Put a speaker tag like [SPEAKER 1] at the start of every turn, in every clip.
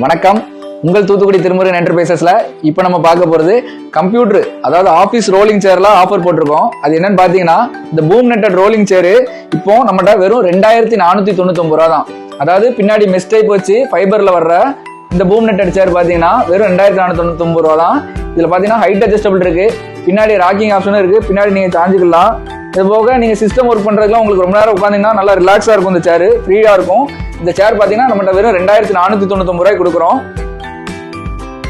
[SPEAKER 1] வணக்கம். உங்கள் தூத்துக்குடி திருமுருகன் என்டர்பிரைசஸ்ல இப்ப நம்ம பார்க்க போறது கம்ப்யூட்டர், அதாவது ஆபீஸ் ரோலிங் சேர்ல ஆஃபர் போட்டிருக்கோம். அது என்னன்னு பாத்தீங்கன்னா இந்த பூம் நெட்டட் ரோலிங் சேரு இப்போ நம்மகிட்ட வெறும் 2499 ரூபா தான். அதாவது பின்னாடி மெஸ் டைப் வச்சு ஃபைபர்ல வர்ற இந்த பூம் நெட்டட் சேர் பாத்தீங்கன்னா வெறும் 2499 ரூபா தான். இதுல பாத்தீங்கன்னா ஹைட் அட்ஜஸ்டபிள் இருக்கு, பின்னாடி ராக்கிங் ஆப்ஷனும் இருக்கு, பின்னாடி நீங்க சாஞ்சுக்கலாம். இது போக நீங்க சிஸ்டம் ஒர்க் பண்றதுக்குலாம் உங்களுக்கு ரொம்ப நேரம் உட்காந்தீங்கன்னா நல்லா ரிலாக்ஸா இருக்கும். இந்த சேர் ஃப்ரீயா இருக்கும். இந்த சேர் பாத்தீங்கன்னா நம்மகிட்ட வெறும் 2499 ரூபாய் கொடுக்குறோம்.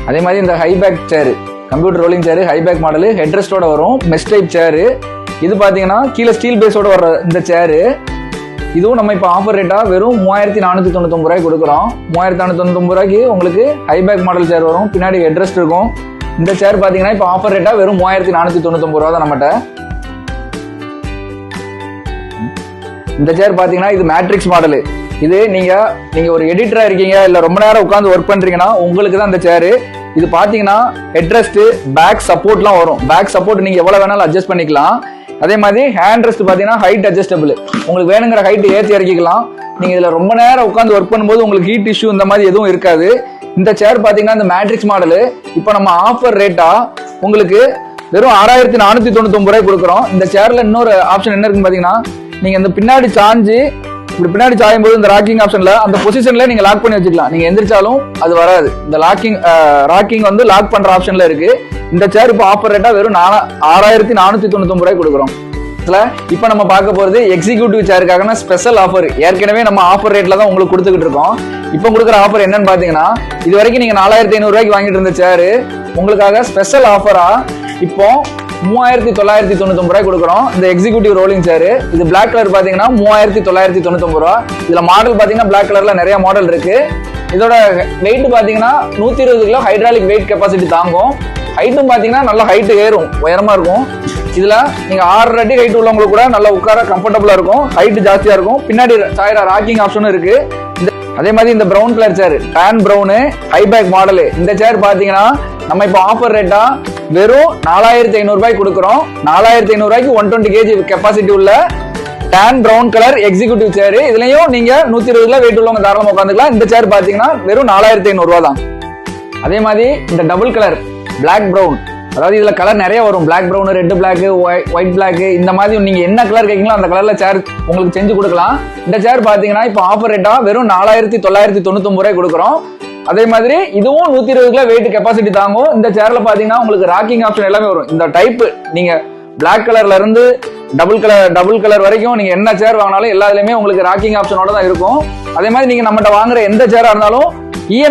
[SPEAKER 1] அதே மாதிரி இந்த ஹைபேக் சேரு, கம்ப்யூட்டர் ரோலிங் சேரு, ஹைபேக் மாடல், ஹெட்ரெஸ்டோட வரும், மெஸ் டைப் சேரு. இது பாத்தீங்கன்னா கீழே ஸ்டீல் பேஸோட வர்ற இந்த சேரு. இதுவும் நம்ம இப்போ ஆஃபர் ரேட்டா வெறும் 3499 ரூபாய் கொடுக்குறோம். 3499 ரூபாய்க்கு உங்களுக்கு ஹைபேக் மாடல் சேர் வரும், பின்னாடி ஹெட்ரெஸ்ட் இருக்கும். இந்த சேர் பாத்தீங்கன்னா இப்போ ஆஃபர் ரேட்டா வெறும் 3499 ரூபா தான் நம்மகிட்ட. இந்த சேர் பாத்தீங்கன்னா இது மேட்ரிக்ஸ் மாடல். இது நீங்க ஒரு எடிட்டரா இருக்கீங்க, இல்ல ரொம்ப நேரம் உட்காந்து ஒர்க் பண்றீங்கன்னா உங்களுக்கு தான் இந்த சேரு. இது பாத்தீங்கன்னா ஹெட்ரெஸ்ட், பேக் சப்போர்ட்லாம் வரும். பேக் சப்போர்ட் நீங்க எவ்வளவு வேணாலும் அட்ஜஸ்ட் பண்ணிக்கலாம். அதே மாதிரி ஹேண்ட் ரெஸ்ட் பாத்தீங்கன்னா ஹைட் அட்ஜஸ்டபிள், உங்களுக்கு வேணுங்கிற ஹைட் ஏற்றி இறக்கிக்கலாம். நீங்க இதுல ரொம்ப நேரம் உட்காந்து ஒர்க் பண்ணும்போது உங்களுக்கு ஹீட் இஷ்யூ இந்த மாதிரி எதுவும் இருக்காது. இந்த சேர் பாத்தீங்கன்னா இந்த மேட்ரிக்ஸ் மாடல் இப்போ நம்ம ஆஃபர் ரேட்டா உங்களுக்கு வெறும் 6499 ரூபாய் கொடுக்குறோம். இந்த சேர்ல இன்னொரு ஆப்ஷன் என்ன இருக்குன்னு பாத்தீங்கன்னா, நீங்க இந்த பின்னாடி சாஞ்சு இப்படி பின்னாடி சாயும் போது இந்த ராக்கிங் ஆப்ஷன்ல அந்த பொசிஷன்ல நீங்க லாக் பண்ணி வச்சுக்கலாம். நீங்க எந்திரிச்சாலும் அது வராது. இந்த ராக்கிங் வந்து லாக் பண்ற ஆப்ஷன்ல இருக்கு. இந்த சேர் இப்போ ஆஃபர் ரேட்டா வெறும் 6499 ரூபாய் கொடுக்குறோம். இப்ப நம்ம பார்க்க போறது எக்ஸிக்யூட்டிவ் சேருக்காக ஸ்பெஷல் ஆஃபர். ஏற்கனவே நம்ம ஆஃபர் ரேட்ல தான் உங்களுக்கு கொடுத்துக்கிட்டு இருக்கோம். இப்போ கொடுக்குற ஆஃபர் என்னன்னு பாத்தீங்கன்னா, இது வரைக்கும் நீங்க 4500 ரூபாய்க்கு வாங்கிட்டு இருந்த சேரு உங்களுக்காக ஸ்பெஷல் ஆஃபரா இப்போ 3999 ரூபாய் கொடுக்குறோம். இந்த எக்ஸிக்யூட்டிவ் ரோலிங் சேரு இது பிளாக் கலர் பாத்தீங்கன்னா 3999 ரூபா. இதுல மாடல் பாத்தீங்கன்னா பிளாக் கலர்ல நிறைய மாடல் இருக்கு. இதோட வெயிட் பாத்தீங்கன்னா 120 கிலோ ஹைட்ராலிக் வெயிட் கெப்பாசிட்டி தாங்கும். ஹைட்டும் பாத்தீங்கன்னா நல்ல ஹைட் ஏறும், உயரமா இருக்கும். இதுல நீங்க 6 அடி ஹைட் உள்ளவங்களுக்கு கூட நல்லா உட்கார கம்ஃபர்டபுளா இருக்கும், ஹைட் ஜாஸ்தியா இருக்கும். பின்னாடி சாயிரா ராக்கிங் ஆப்ஷனும் இருக்கு. அதே மாதிரி இந்த brown colour chair, tan brown, high back model, இந்த சேர் பாத்தீங்கன்னா நம்ம இப்போ ஆஃபர் ரேட்டா வெறும் 4500 ரூபாய் கொடுக்குறோம். 4500 ரூபாய்க்கு 120 kg கெப்பாசிட்டி உள்ள tan brown colour executive chair. இதுலயும் நீங்க 120 கிலோ வெயிட் உள்ளவங்க தாராளமா உட்காந்துக்கலாம். இந்த சேர் பாத்தீங்கன்னா வெறும் 4500 ரூபா தான். அதே மாதிரி இந்த டபுள் கலர் பிளாக் பிரவுன், அதாவது இதுல கலர் நிறைய வரும், black brown, red black, white black, இந்த மாதிரி நீங்க என்ன கலர் கேட்கீங்களோ அந்த கலர்ல சேர் உங்களுக்கு செஞ்சு கொடுக்கலாம். இந்த சேர் பாத்தீங்கன்னா இப்போ ஆஃபர் ரேட்டா வெறும் 4999 ரூபாய் கொடுக்குறோம். அதே மாதிரி இதுவும் 120 கிலோ வெயிட் கெப்பாசிட்டி தாங்கும். இந்த சேர்ல பாத்தீங்கன்னா உங்களுக்கு ராக்கிங் ஆப்ஷன் எல்லாமே வரும். இந்த டைப் நீங்க பிளாக் கலர்ல இருந்து டபுள் கலர் வரைக்கும் நீங்க என்ன சேர் வாங்கினாலும் எல்லாத்துலயுமே உங்களுக்கு ராக்கிங் ஆப்ஷனோட தான் இருக்கும். அதே மாதிரி நீங்க நம்மகிட்ட வாங்குற எந்த சேரா இருந்தாலும் இஎம்ஐ